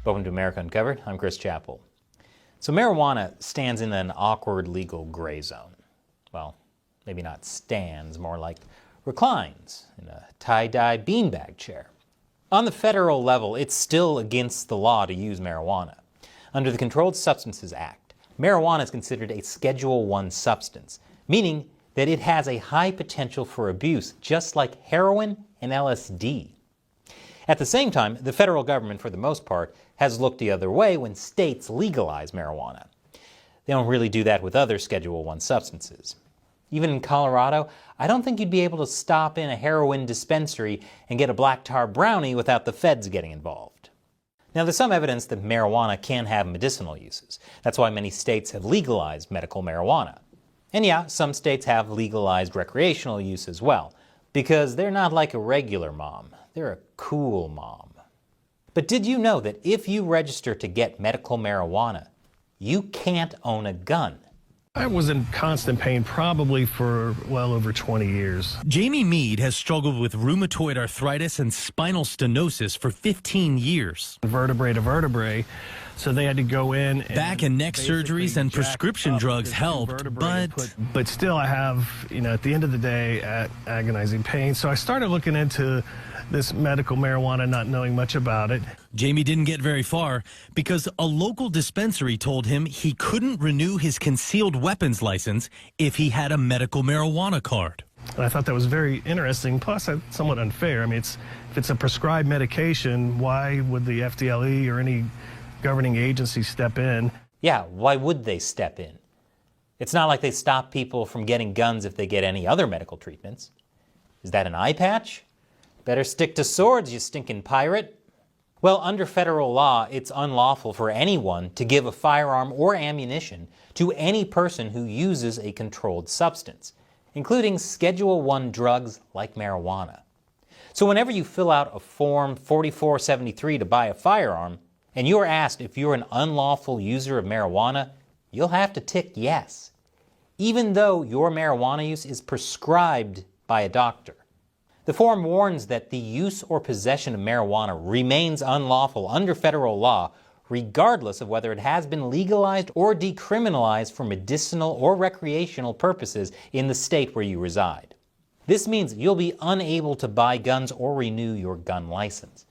Welcome to America Uncovered. I'm Chris Chappell. So marijuana stands in an awkward legal gray zone. Well, maybe not stands, more like reclines in a tie-dye beanbag chair. On the federal level, it's still against the law to use marijuana. Under the Controlled Substances Act, marijuana is considered a Schedule I substance, meaning that it has a high potential for abuse, just like heroin and LSD. At the same time, the federal government, for the most part, has looked the other way when states legalize marijuana. They don't really do that with other Schedule I substances. Even in Colorado, I don't think you'd be able to stop in a heroin dispensary and get a black tar brownie without the feds getting involved. Now, there's some evidence that marijuana can have medicinal uses. That's why many states have legalized medical marijuana. And yeah, some states have legalized recreational use as well, because they're not like a regular mom. They're a cool mom. But did you know that if you register to get medical marijuana, you can't own a gun? I was in constant pain probably for well over 20 years. Jamie Mead has struggled with rheumatoid arthritis and spinal stenosis for 15 years. Vertebrae to vertebrae, so they had to go in. Back and neck surgeries and prescription drugs helped, but still I have, at the end of the day, agonizing pain. So I started looking into this medical marijuana, not knowing much about it. Jamie didn't get very far because a local dispensary told him he couldn't renew his concealed weapons license if he had a medical marijuana card. And I thought that was very interesting, plus somewhat unfair. I mean, if it's a prescribed medication, why would the FDLE or any governing agency step in? Yeah, why would they step in? It's not like they stop people from getting guns if they get any other medical treatments. Is that an eye patch? Better stick to swords, you stinking pirate. Well, under federal law, it's unlawful for anyone to give a firearm or ammunition to any person who uses a controlled substance, including Schedule I drugs like marijuana. So whenever you fill out a Form 4473 to buy a firearm, and you're asked if you're an unlawful user of marijuana, you'll have to tick yes, even though your marijuana use is prescribed by a doctor. The form warns that the use or possession of marijuana remains unlawful under federal law, regardless of whether it has been legalized or decriminalized for medicinal or recreational purposes in the state where you reside. This means you'll be unable to buy guns or renew your gun license.